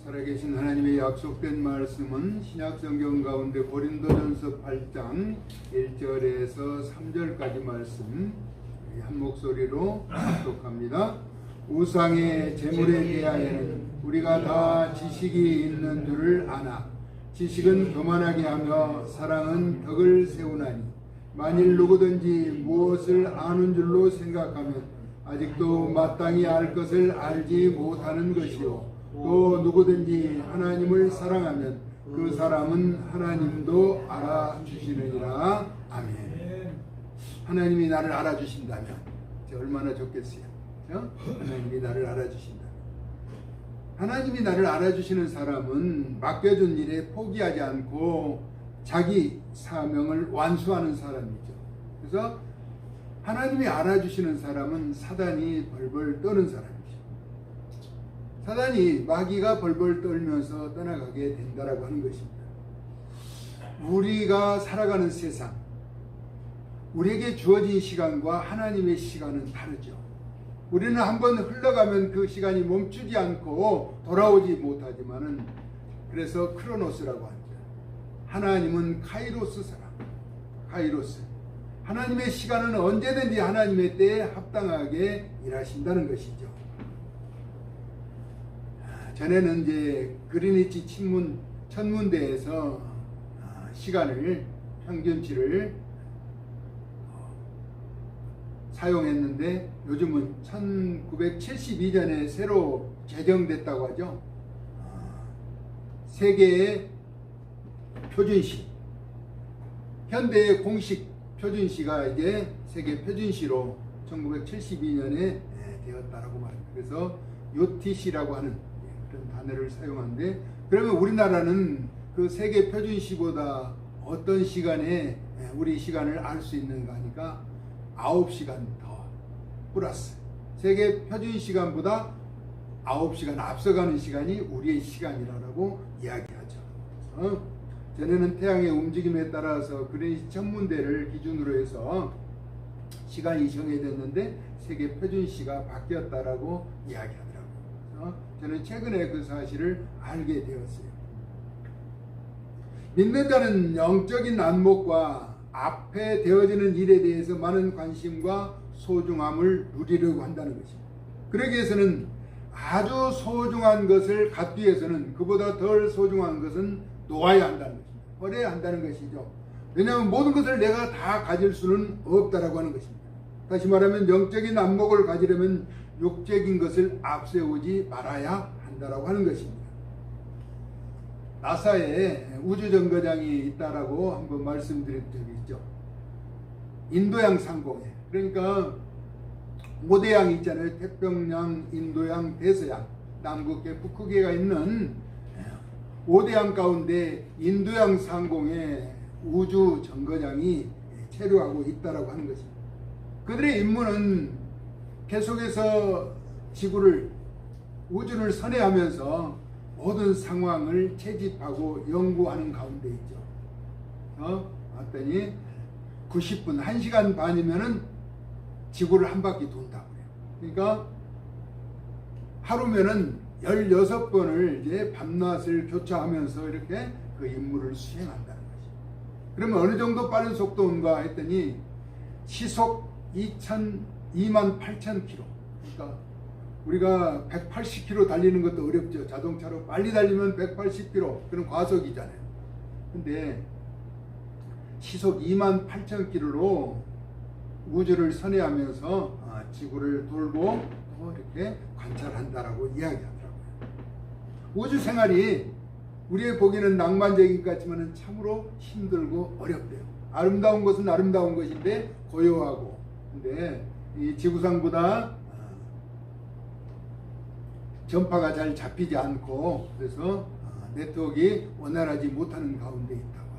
살아계신 하나님의 약속된 말씀은 신약성경 가운데 고린도전서 8장 1절에서 3절까지 말씀 한 목소리로 합독합니다. 우상의 제물에 대하여는 우리가 다 지식이 있는 줄을 아나 지식은 교만하게 하며 사랑은 덕을 세우나니 만일 누구든지 무엇을 아는 줄로 생각하면 아직도 마땅히 알 것을 알지 못하는 것이요 또 누구든지 하나님을 사랑하면 그 사람은 하나님도 알아주시느니라. 아멘. 하나님이 나를 알아주신다면 얼마나 좋겠어요. 하나님이 나를 알아주신다면. 하나님이 나를 알아주시는 사람은 맡겨준 일에 포기하지 않고 자기 사명을 완수하는 사람이죠. 그래서 하나님이 알아주시는 사람은 사단이 벌벌 떠는 사람이죠. 사단이 마귀가 벌벌 떨면서 떠나가게 된다라고 하는 것입니다. 우리가 살아가는 세상, 우리에게 주어진 시간과 하나님의 시간은 다르죠. 우리는 한번 흘러가면 그 시간이 멈추지 않고 돌아오지 못하지만은 그래서 크로노스라고 하죠. 하나님은 카이로스 사람, 카이로스. 하나님의 시간은 언제든지 하나님의 때에 합당하게 일하신다는 것이죠. 전에는 이제 그리니치 천문대에서 시간을 평균치를 사용했는데 요즘은 1972년에 새로 제정됐다고 하죠. 세계의 표준시, 현대의 공식 표준시가 이제 세계 표준시로 1972년에 되었다라고 말합니다. 그래서 UTC라고 하는 그런 단어를 사용하는데, 그러면 우리나라는 그 세계 표준시보다 어떤 시간에 우리 시간을 알 수 있는가 하니까 9시간 더 플러스 세계 표준시간보다 9시간 앞서가는 시간이 우리의 시간이라고 이야기하죠. 그래서 전에는 태양의 움직임에 따라서 그리니치 천문대를 기준으로 해서 시간이 정해졌는데 세계 표준시가 바뀌었다라고 이야기하더라고요. 저는 최근에 그 사실을 알게 되었어요. 믿는 자는 영적인 안목과 앞에 되어지는 일에 대해서 많은 관심과 소중함을 누리려고 한다는 것입니다. 그러기 위해서는 아주 소중한 것을 갖기 위해서는 그보다 덜 소중한 것은 놓아야 한다는 것입니다. 버려야 한다는 것이죠. 왜냐하면 모든 것을 내가 다 가질 수는 없다라고 하는 것입니다. 다시 말하면 영적인 안목을 가지려면 육적인 것을 앞세우지 말아야 한다라고 하는 것입니다. 나사에 우주정거장이 있다라고 한번 말씀드린 적이 있죠. 인도양 상공에, 그러니까 5대양 있잖아요. 태평양, 인도양, 대서양, 남극계, 북극계가 있는 5대양 가운데 인도양 상공에 우주정거장이 체류하고 있다라고 하는 것입니다. 그들의 임무는 계속해서 지구를, 우주를 선회하면서 모든 상황을 채집하고 연구하는 가운데 있죠. 왔더니 90분, 1시간 반이면은 지구를 한 바퀴 돈다고 해요. 그러니까 하루면은 16번을 이제 밤낮을 교차하면서 이렇게 그 임무를 수행한다는 거죠. 그러면 어느 정도 빠른 속도인가 했더니 시속 28,000km. 그러니까 우리가 180km 달리는 것도 어렵죠. 자동차로 빨리 달리면 180km. 그럼 과속이잖아요. 근데 시속 28,000km로 우주를 선회하면서 지구를 돌고 또 이렇게 관찰한다라고 이야기하더라고요. 우주 생활이 우리의 보기에는 낭만적인 것 같지만 참으로 힘들고 어렵대요. 아름다운 것은 아름다운 것인데 고요하고, 근데 이 지구상보다 전파가 잘 잡히지 않고 그래서 네트워크가 원활하지 못하는 가운데 있다고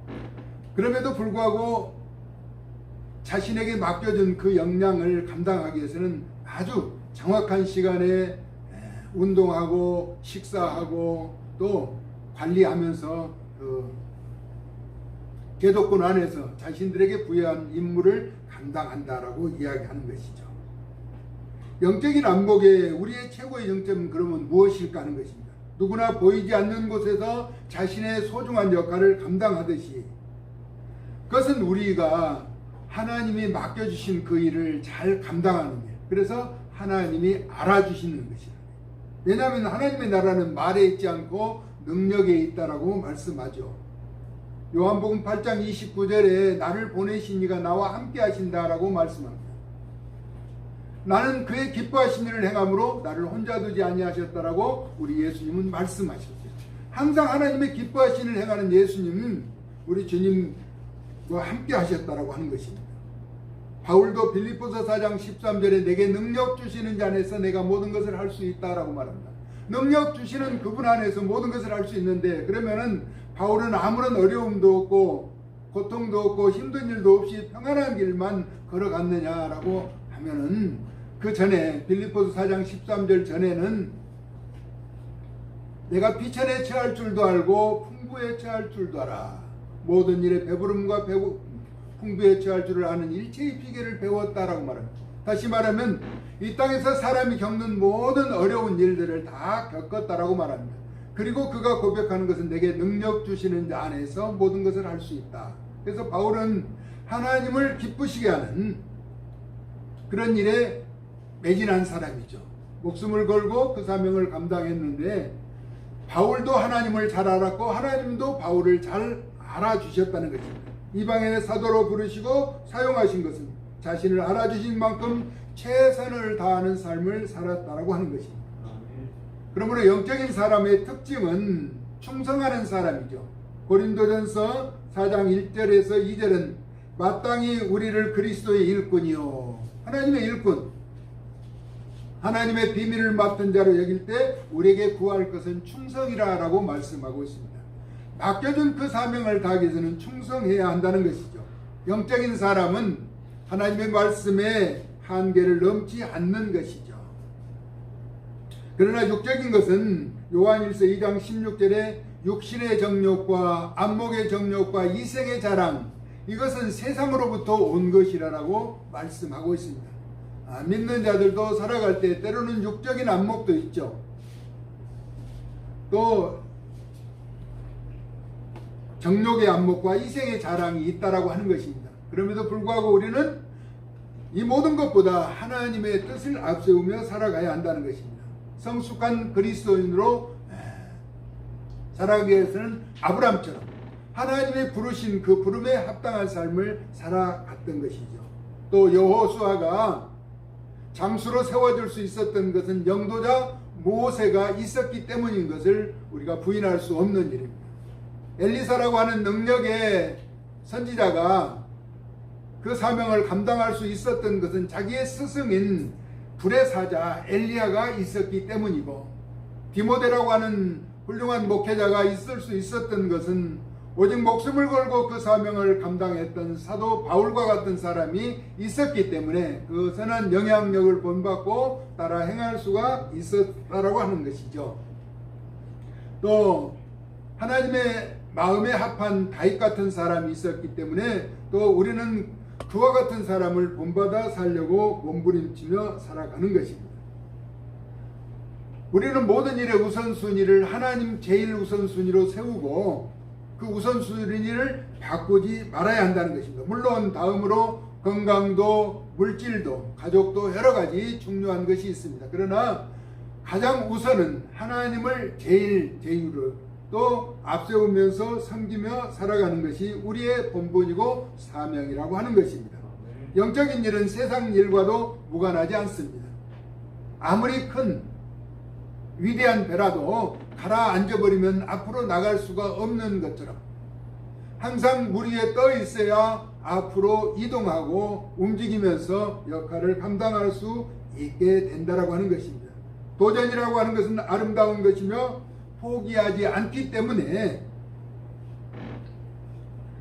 하더라고요. 그럼에도 불구하고 자신에게 맡겨준 그 역량을 감당하기 위해서는 아주 정확한 시간에 운동하고 식사하고 또 관리하면서 그 제도권 안에서 자신들에게 부여한 임무를 감당한다라고 이야기하는 것이죠. 영적인 안목의 우리의 최고의 정점은 그러면 무엇일까 하는 것입니다. 누구나 보이지 않는 곳에서 자신의 소중한 역할을 감당하듯이 그것은 우리가 하나님이 맡겨주신 그 일을 잘 감당하는 일, 그래서 하나님이 알아주시는 것이다. 왜냐하면 하나님의 나라는 말에 있지 않고 능력에 있다라고 말씀하죠. 요한복음 8장 29절에 나를 보내신 이가 나와 함께 하신다라고 말씀합니다. 나는 그의 기뻐하신 일을 행함으로 나를 혼자 두지 아니하셨다라고 우리 예수님은 말씀하셨죠. 항상 하나님의 기뻐하신 일을 행하는 예수님은 우리 주님과 함께 하셨다라고 하는 것입니다. 바울도 빌립보서 4장 13절에 내게 능력 주시는 자 안에서 내가 모든 것을 할 수 있다라고 말합니다. 능력 주시는 그분 안에서 모든 것을 할 수 있는데, 그러면은 바울은 아무런 어려움도 없고 고통도 없고 힘든 일도 없이 평안한 길만 걸어갔느냐라고 하면은, 그 전에 빌립보서 4장 13절 전에는 내가 비천에 처할 줄도 알고 풍부에 처할 줄도 알아. 모든 일에 배부름과 풍부에 처할 줄을 아는 일체의 비결을 배웠다라고 말합니다. 다시 말하면 이 땅에서 사람이 겪는 모든 어려운 일들을 다 겪었다라고 말합니다. 그리고 그가 고백하는 것은 내게 능력 주시는 자 안에서 모든 것을 할 수 있다. 그래서 바울은 하나님을 기쁘시게 하는 그런 일에 매진한 사람이죠. 목숨을 걸고 그 사명을 감당했는데, 바울도 하나님을 잘 알았고 하나님도 바울을 잘 알아주셨다는 것입니다. 이방인의 사도로 부르시고 사용하신 것은 자신을 알아주신 만큼 최선을 다하는 삶을 살았다라고 하는 것입니다. 그러므로 영적인 사람의 특징은 충성하는 사람이죠. 고린도전서 4장 1절에서 2절은 마땅히 우리를 그리스도의 일꾼이요, 하나님의 일꾼, 하나님의 비밀을 맡은 자로 여길 때 우리에게 구할 것은 충성이라 라고 말씀하고 있습니다. 맡겨준 그 사명을 다하기 위해서는 충성해야 한다는 것이죠. 영적인 사람은 하나님의 말씀에 한계를 넘지 않는 것이죠. 그러나 육적인 것은 요한일서 2장 16절에 육신의 정욕과 안목의 정욕과 이생의 자랑, 이것은 세상으로부터 온 것이라고 말씀하고 있습니다. 믿는 자들도 살아갈 때 때로는 육적인 안목도 있죠. 또 정욕의 안목과 이생의 자랑이 있다라고 하는 것입니다. 그럼에도 불구하고 우리는 이 모든 것보다 하나님의 뜻을 앞세우며 살아가야 한다는 것입니다. 성숙한 그리스도인으로 살아가기 위해서는 아브람처럼 하나님의 부르신 그 부름에 합당한 삶을 살아갔던 것이죠. 또 여호수아가 장수로 세워질 수 있었던 것은 영도자 모세가 있었기 때문인 것을 우리가 부인할 수 없는 일입니다. 엘리사라고 하는 능력의 선지자가 그 사명을 감당할 수 있었던 것은 자기의 스승인 불의 사자 엘리야가 있었기 때문이고, 디모데라고 하는 훌륭한 목회자가 있을 수 있었던 것은 오직 목숨을 걸고 그 사명을 감당했던 사도 바울과 같은 사람이 있었기 때문에 그 선한 영향력을 본받고 따라 행할 수가 있었다라고 하는 것이죠. 또 하나님의 마음에 합한 다윗 같은 사람이 있었기 때문에 또 우리는 그와 같은 사람을 본받아 살려고 몸부림치며 살아가는 것입니다. 우리는 모든 일의 우선순위를 하나님 제일 우선순위로 세우고 그 우선순위를 바꾸지 말아야 한다는 것입니다. 물론 다음으로 건강도 물질도 가족도 여러 가지 중요한 것이 있습니다. 그러나 가장 우선은 하나님을 제일으로 또 앞세우면서 섬기며 살아가는 것이 우리의 본분이고 사명이라고 하는 것입니다. 영적인 일은 세상 일과도 무관하지 않습니다. 아무리 큰 위대한 배라도 가라앉아버리면 앞으로 나갈 수가 없는 것처럼 항상 물 위에 떠 있어야 앞으로 이동하고 움직이면서 역할을 감당할 수 있게 된다라고 하는 것입니다. 도전이라고 하는 것은 아름다운 것이며 포기하지 않기 때문에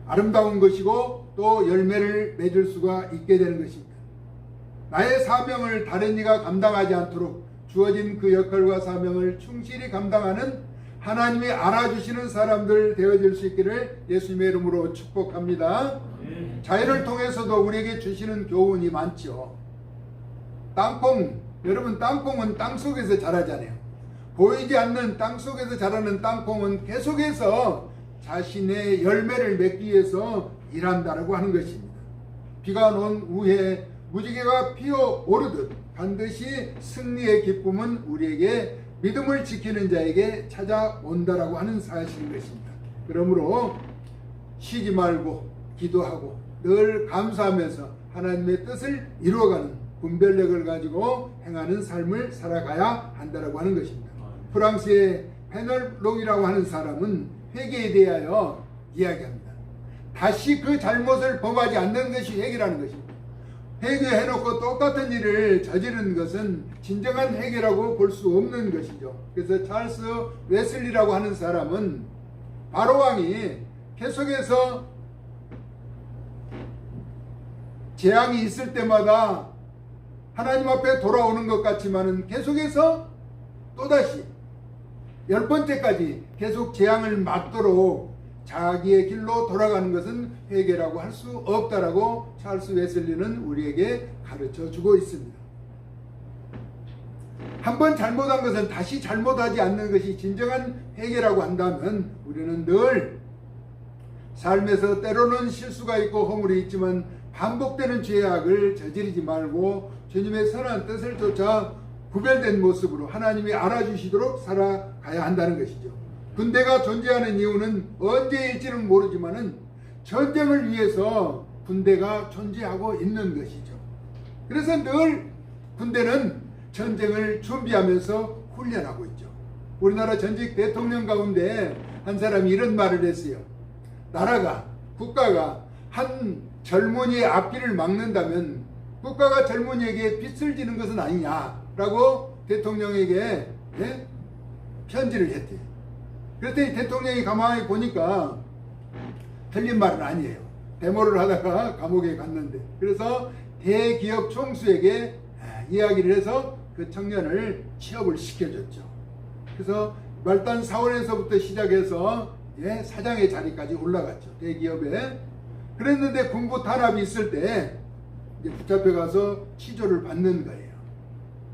아름다운 것이고 또 열매를 맺을 수가 있게 되는 것입니다. 나의 사명을 다른 이가 감당하지 않도록 주어진 그 역할과 사명을 충실히 감당하는 하나님이 알아주시는 사람들 되어질 수 있기를 예수님의 이름으로 축복합니다. 자연을 통해서도 우리에게 주시는 교훈이 많죠. 땅콩 여러분, 땅콩은 땅속에서 자라잖아요. 보이지 않는 땅속에서 자라는 땅콩은 계속해서 자신의 열매를 맺기 위해서 일한다라고 하는 것입니다. 비가 온 후에 무지개가 피어오르듯 반드시 승리의 기쁨은 우리에게 믿음을 지키는 자에게 찾아온다라고 하는 사실인 것입니다. 그러므로 쉬지 말고 기도하고 늘 감사하면서 하나님의 뜻을 이루어가는 분별력을 가지고 행하는 삶을 살아가야 한다라고 하는 것입니다. 프랑스의 페널롱이라고 하는 사람은 회개에 대하여 이야기합니다. 다시 그 잘못을 범하지 않는 것이 회개라는 것입니다. 회개해놓고 똑같은 일을 저지르는 것은 진정한 회개라고 볼 수 없는 것이죠. 그래서 찰스 웨슬리라고 하는 사람은 바로왕이 계속해서 재앙이 있을 때마다 하나님 앞에 돌아오는 것 같지만은 계속해서 또다시 10번째까지 계속 재앙을 맞도록 자기의 길로 돌아가는 것은 회개라고 할 수 없다라고 찰스 웨슬리는 우리에게 가르쳐 주고 있습니다. 한번 잘못한 것은 다시 잘못하지 않는 것이 진정한 회개라고 한다면 우리는 늘 삶에서 때로는 실수가 있고 허물이 있지만 반복되는 죄악을 저지르지 말고 주님의 선한 뜻을 쫓아 구별된 모습으로 하나님이 알아주시도록 살아가야 한다는 것이죠. 군대가 존재하는 이유는 언제일지는 모르지만은 전쟁을 위해서 군대가 존재하고 있는 것이죠. 그래서 늘 군대는 전쟁을 준비하면서 훈련하고 있죠. 우리나라 전직 대통령 가운데 한 사람이 이런 말을 했어요. 나라가, 국가가 한 젊은이의 앞길을 막는다면 국가가 젊은이에게 빚을 지는 것은 아니냐라고 대통령에게 편지를 했대요. 그랬더니 대통령이 가만히 보니까 틀린 말은 아니에요. 데모를 하다가 감옥에 갔는데, 그래서 대기업 총수에게 이야기를 해서 그 청년을 취업을 시켜줬죠. 그래서 말단 사원에서부터 시작해서 사장의 자리까지 올라갔죠. 대기업에. 그랬는데 군부 탄압이 있을 때 이제 붙잡혀 가서 취조를 받는 거예요.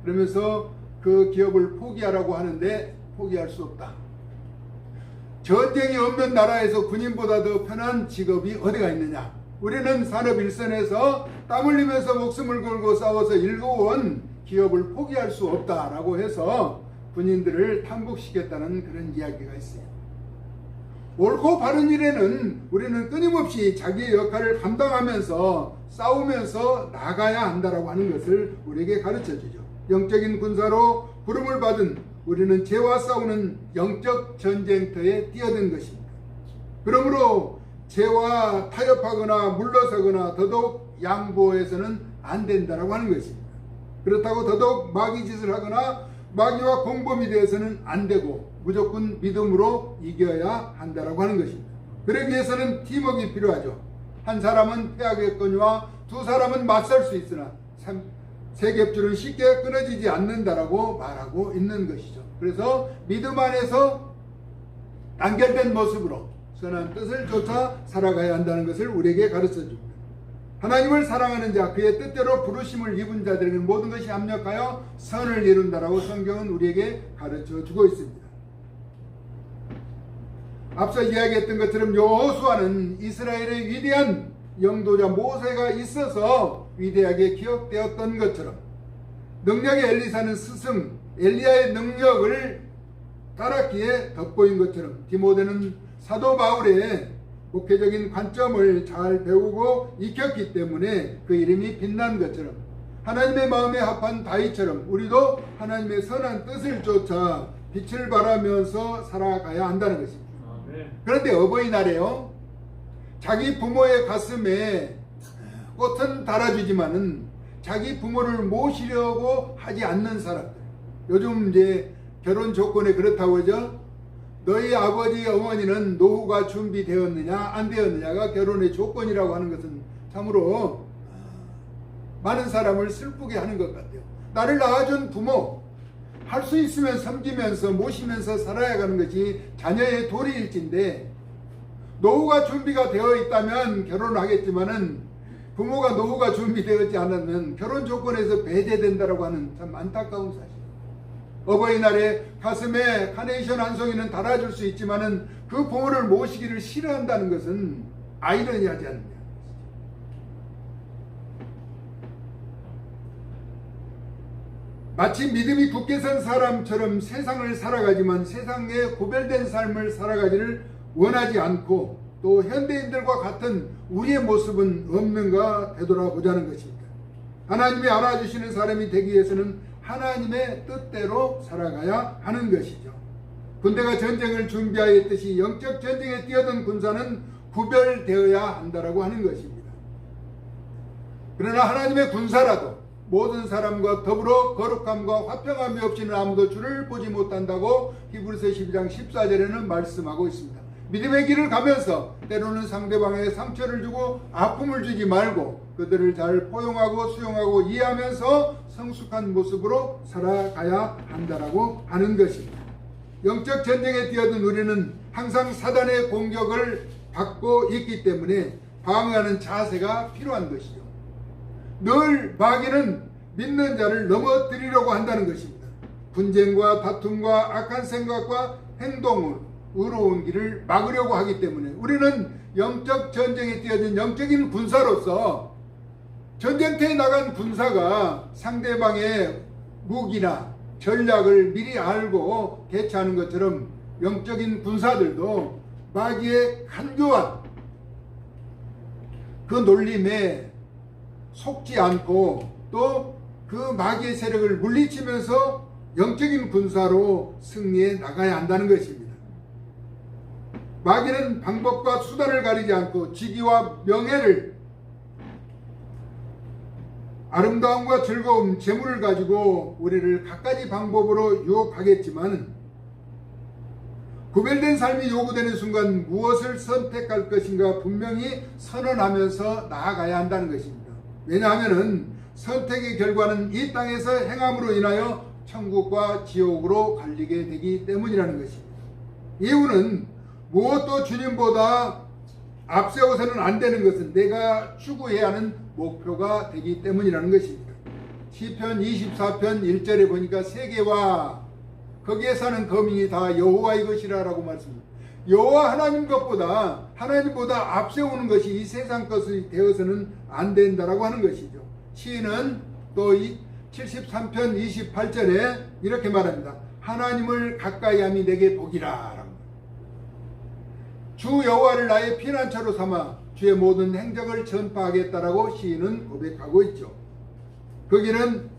그러면서 그 기업을 포기하라고 하는데 포기할 수 없다. 전쟁이 없는 나라에서 군인보다 더 편한 직업이 어디가 있느냐. 우리는 산업 일선에서 땀 흘리면서 목숨을 걸고 싸워서 일궈온 기업을 포기할 수 없다라고 해서 군인들을 탐복시켰다는 그런 이야기가 있어요. 옳고 바른 일에는 우리는 끊임없이 자기의 역할을 감당하면서 싸우면서 나가야 한다라고 하는 것을 우리에게 가르쳐주죠. 영적인 군사로 부름을 받은 우리는 죄와 싸우는 영적 전쟁터에 뛰어든 것입니다. 그러므로 죄와 타협하거나 물러서거나 더더욱 양보해서는 안 된다라고 하는 것입니다. 그렇다고 더더욱 마귀 짓을 하거나 마귀와 공범이 되어서는 안 되고 무조건 믿음으로 이겨야 한다라고 하는 것입니다. 그러기 위해서는 팀워크가 필요하죠. 한 사람은 패하겠거니와 두 사람은 맞설 수 있으나 세 겹줄은 쉽게 끊어지지 않는다라고 말하고 있는 것이죠. 그래서 믿음 안에서 단결된 모습으로 선한 뜻을 쫓아 살아가야 한다는 것을 우리에게 가르쳐 줍니다. 하나님을 사랑하는 자, 그의 뜻대로 부르심을 입은 자들에게는 모든 것이 합력하여 선을 이룬다라고 성경은 우리에게 가르쳐 주고 있습니다. 앞서 이야기했던 것처럼 여호수아는 이스라엘의 위대한 영도자 모세가 있어서 위대하게 기억되었던 것처럼 능력의 엘리사는 스승 엘리야의 능력을 따랐기에 돋보인 것처럼 디모데는 사도 바울의 목회적인 관점을 잘 배우고 익혔기 때문에 그 이름이 빛난 것처럼 하나님의 마음에 합한 다윗처럼 우리도 하나님의 선한 뜻을 쫓아 빛을 발하면서 살아가야 한다는 것입니다. 그런데 어버이날에요, 자기 부모의 가슴에 꽃은 달아주지만은 자기 부모를 모시려고 하지 않는 사람들, 요즘 이제 결혼 조건에 그렇다고 하죠. 너희 아버지 어머니는 노후가 준비되었느냐 안 되었느냐가 결혼의 조건이라고 하는 것은 참으로 많은 사람을 슬프게 하는 것 같아요. 나를 낳아준 부모 할 수 있으면 섬기면서 모시면서 살아야 하는 것이 자녀의 도리일진데 노후가 준비가 되어 있다면 결혼을 하겠지만은 부모가 노후가 준비되었지 않으면 결혼 조건에서 배제된다라고 하는 참 안타까운 사실. 어버이날에 가슴에 카네이션 한 송이는 달아줄 수 있지만은 그 부모를 모시기를 싫어한다는 것은 아이러니하지 않느냐. 마치 믿음이 굳게 선 사람처럼 세상을 살아가지만 세상에 구별된 삶을 살아가기를 원하지 않고 또 현대인들과 같은 우리의 모습은 없는가 되돌아보자는 것입니다. 하나님이 알아주시는 사람이 되기 위해서는 하나님의 뜻대로 살아가야 하는 것이죠. 군대가 전쟁을 준비하였듯이 영적 전쟁에 뛰어든 군사는 구별되어야 한다라고 하는 것입니다. 그러나 하나님의 군사라도 모든 사람과 더불어 거룩함과 화평함이 없이는 아무도 주를 보지 못한다고 히브리서 12장 14절에는 말씀하고 있습니다. 믿음의 길을 가면서 때로는 상대방에게 상처를 주고 아픔을 주지 말고 그들을 잘 포용하고 수용하고 이해하면서 성숙한 모습으로 살아가야 한다라고 하는 것입니다. 영적 전쟁에 뛰어든 우리는 항상 사단의 공격을 받고 있기 때문에 방어하는 자세가 필요한 것이죠. 늘 마귀는 믿는 자를 넘어뜨리려고 한다는 것입니다. 분쟁과 다툼과 악한 생각과 행동을 의로운 길을 막으려고 하기 때문에 우리는 영적 전쟁에 뛰어든 영적인 군사로서 전쟁터에 나간 군사가 상대방의 무기나 전략을 미리 알고 대처하는 것처럼 영적인 군사들도 마귀의 간교한 그 놀림에 속지 않고 또 그 마귀의 세력을 물리치면서 영적인 군사로 승리해 나가야 한다는 것입니다. 마귀는 방법과 수단을 가리지 않고 직위와 명예를, 아름다움과 즐거움, 재물을 가지고 우리를 갖가지 방법으로 유혹하겠지만 구별된 삶이 요구되는 순간 무엇을 선택할 것인가 분명히 선언하면서 나아가야 한다는 것입니다. 왜냐하면 선택의 결과는 이 땅에서 행함으로 인하여 천국과 지옥으로 갈리게 되기 때문이라는 것입니다. 이유는 무엇도 주님보다 앞세워서는 안 되는 것은 내가 추구해야 하는 목표가 되기 때문이라는 것입니다. 시편 24편 1절에 보니까 세계와 거기에 사는 거민이 다 여호와의 것이라 라고 말씀합니다. 여호와 하나님 것보다 하나님보다 앞세우는 것이 이 세상 것이 되어서는 안 된다라고 하는 것이죠. 시인은 또 73편 28절에 이렇게 말합니다. 하나님을 가까이 함이 내게 복이라 라고. 주 여호와를 나의 피난처로 삼아 주의 모든 행적을 전파하겠다라고 시인은 고백하고 있죠. 거기는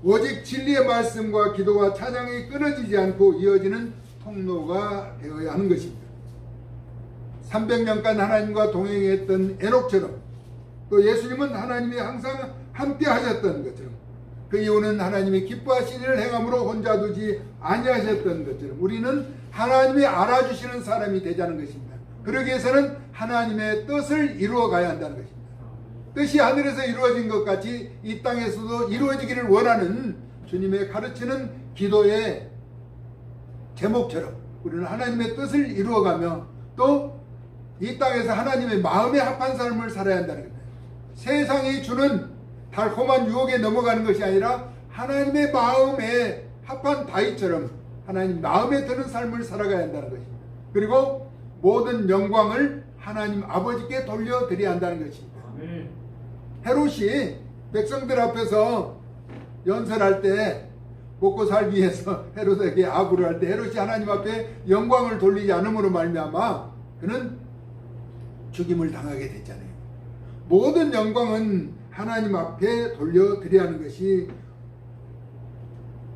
오직 진리의 말씀과 기도와 찬양이 끊어지지 않고 이어지는 통로가 되어야 하는 것입니다. 300년간 하나님과 동행했던 에녹처럼 또 예수님은 하나님이 항상 함께 하셨던 것처럼 그 이유는 하나님이 기뻐하신 일을 행함으로 혼자 두지 아니하셨던 것처럼 우리는 하나님이 알아주시는 사람이 되자는 것입니다. 그러기 위해서는 하나님의 뜻을 이루어가야 한다는 것입니다. 뜻이 하늘에서 이루어진 것 같이 이 땅에서도 이루어지기를 원하는 주님의 가르치는 기도의 제목처럼 우리는 하나님의 뜻을 이루어가며 또 이 땅에서 하나님의 마음에 합한 삶을 살아야 한다는 겁니다. 세상이 주는 달콤한 유혹에 넘어가는 것이 아니라 하나님의 마음에 합한 다윗처럼 하나님 마음에 드는 삶을 살아가야 한다는 것입니다. 그리고 모든 영광을 하나님 아버지께 돌려드려야 한다는 것입니다. 헤롯이 백성들 앞에서 연설할 때 먹고 살기 위해서 헤롯에게 아부를 할 때 헤롯이 하나님 앞에 영광을 돌리지 않음으로 말미암아 그는 죽임을 당하게 됐잖아요. 모든 영광은 하나님 앞에 돌려드려야 하는 것이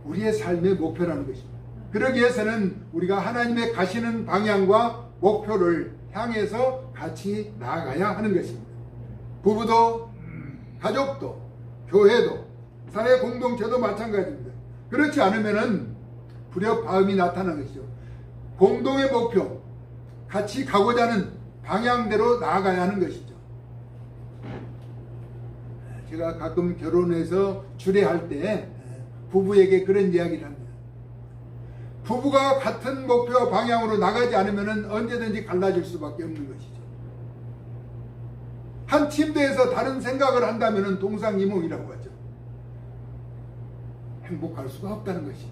우리의 삶의 목표라는 것입니다. 그러기 위해서는 우리가 하나님의 가시는 방향과 목표를 향해서 같이 나아가야 하는 것입니다. 부부도 가족도 교회도 사회 공동체도 마찬가지입니다. 그렇지 않으면은 불협화음이 나타나는 것이죠. 공동의 목표, 같이 가고자 하는 방향대로 나아가야 하는 것이죠. 제가 가끔 결혼해서 주례할 때 부부에게 그런 이야기를 합니다. 부부가 같은 목표와 방향으로 나가지 않으면 언제든지 갈라질 수밖에 없는 것이죠. 한 침대에서 다른 생각을 한다면 동상이몽이라고 하죠. 행복할 수가 없다는 것이.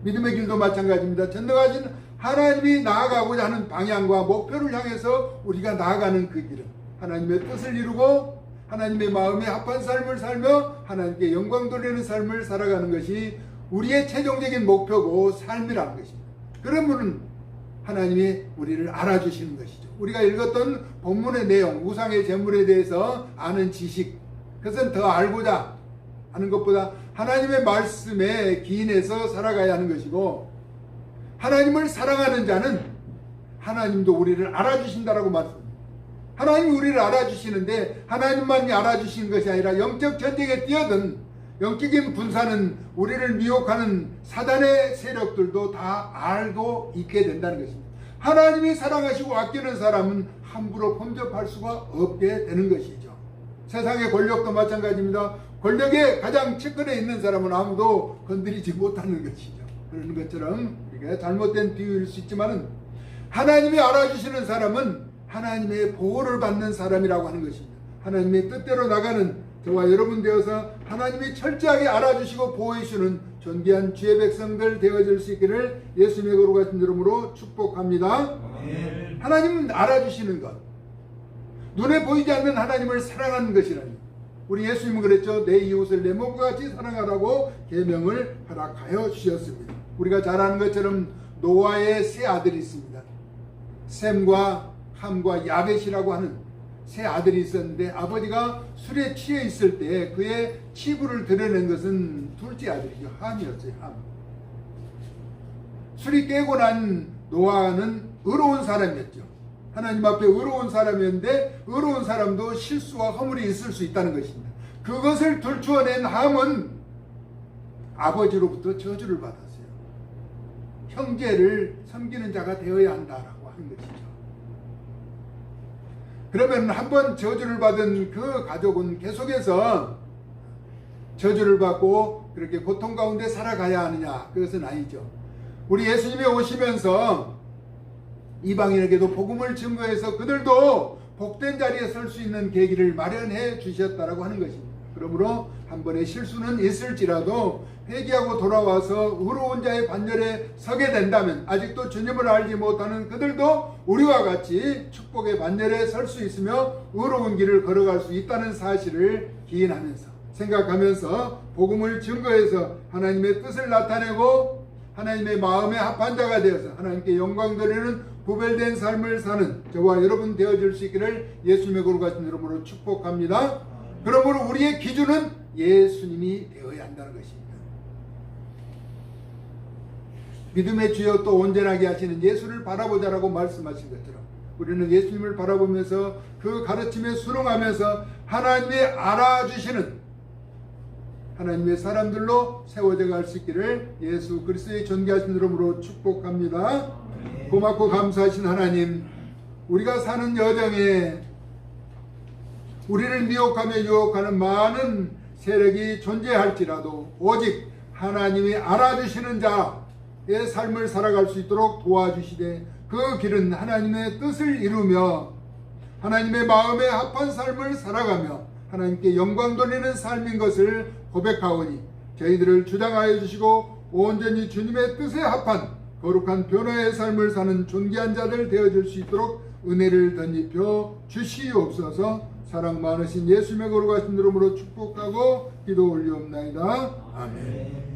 믿음의 길도 마찬가지입니다. 전능하신 하나님이 나아가고자 하는 방향과 목표를 향해서 우리가 나아가는 그 길은 하나님의 뜻을 이루고 하나님의 마음에 합한 삶을 살며 하나님께 영광 돌리는 삶을 살아가는 것이 우리의 최종적인 목표고 삶이라는 것입니다. 그러면 하나님이 우리를 알아주시는 것이죠. 우리가 읽었던 본문의 내용, 우상의 제물에 대해서 아는 지식, 그것은 더 알고자 하는 것보다 하나님의 말씀에 기인해서 살아가야 하는 것이고, 하나님을 사랑하는 자는 하나님도 우리를 알아주신다라고 말씀합니다. 하나님이 우리를 알아주시는데 하나님만이 알아주시는 것이 아니라 영적 전쟁에 뛰어든 영적인 분사는 우리를 미혹하는 사단의 세력들도 다 알고 있게 된다는 것입니다. 하나님이 사랑하시고 아끼는 사람은 함부로 범접할 수가 없게 되는 것이죠. 세상의 권력도 마찬가지입니다. 권력에 가장 측근에 있는 사람은 아무도 건드리지 못하는 것이죠. 그런 것처럼 이게 잘못된 비유일 수 있지만 하나님이 알아주시는 사람은 하나님의 보호를 받는 사람이라고 하는 것입니다. 하나님의 뜻대로 나가는 저와 여러분 되어서 하나님이 철저하게 알아주시고 보호해주시는 존귀한 주의 백성들 되어질 수 있기를 예수님의 거룩 같은 이름으로 축복합니다. 아멘. 하나님은 알아주시는 것, 눈에 보이지 않는 하나님을 사랑하는 것이라니. 우리 예수님은 그랬죠. 내 이웃을 내 몸과 같이 사랑하라고 계명을 허락하여 주셨습니다. 우리가 잘 아는 것처럼 노아의 세 아들이 있습니다. 셈과 함과 야벳이라고 하는 세 아들이 있었는데, 아버지가 술에 취해 있을 때 그의 치부를 드러낸 것은 둘째 아들이죠. 함이었어요. 함. 술이 깨고 난 노아는 의로운 사람이었죠. 하나님 앞에 의로운 사람이었는데 의로운 사람도 실수와 허물이 있을 수 있다는 것입니다. 그것을 들추어낸 함은 아버지로부터 저주를 받았어요. 형제를 섬기는 자가 되어야 한다라고 하는 것이죠. 그러면 한번 저주를 받은 그 가족은 계속해서 저주를 받고 그렇게 고통 가운데 살아가야 하느냐? 그것은 아니죠. 우리 예수님이 오시면서 이방인에게도 복음을 증거해서 그들도 복된 자리에 설 수 있는 계기를 마련해 주셨다라고 하는 것입니다. 그러므로 한 번의 실수는 있을지라도 회개하고 돌아와서 의로운 자의 반열에 서게 된다면 아직도 주님을 알지 못하는 그들도 우리와 같이 축복의 반열에 설 수 있으며 의로운 길을 걸어갈 수 있다는 사실을 기인하면서 생각하면서 복음을 증거해서 하나님의 뜻을 나타내고 하나님의 마음에 합한 자가 되어서 하나님께 영광 돌리는 구별된 삶을 사는 저와 여러분 되어질 수 있기를 예수님의 거룩 같은 이름으로 축복합니다. 그러므로 우리의 기준은 예수님이 되어야 한다는 것입니다. 믿음의 주여 또 온전하게 하시는 예수를 바라보자라고 말씀하신 것처럼 우리는 예수님을 바라보면서 그 가르침에 순응하면서 하나님이 알아주시는 하나님의 사람들로 세워져 갈 수 있기를 예수 그리스도의 존귀하신 이름으로 축복합니다. 고맙고 감사하신 하나님, 우리가 사는 여정에 우리를 미혹하며 유혹하는 많은 세력이 존재할지라도 오직 하나님이 알아주시는 자의 삶을 살아갈 수 있도록 도와주시되 그 길은 하나님의 뜻을 이루며 하나님의 마음에 합한 삶을 살아가며 하나님께 영광 돌리는 삶인 것을 고백하오니 저희들을 주장하여 주시고 온전히 주님의 뜻에 합한 거룩한 변화의 삶을 사는 존귀한 자들 되어질 수 있도록 은혜를 덧입혀 주시옵소서. 사랑 많으신 예수님의 거룩하신 이름으로 축복하고 기도 올리옵나이다. 아멘.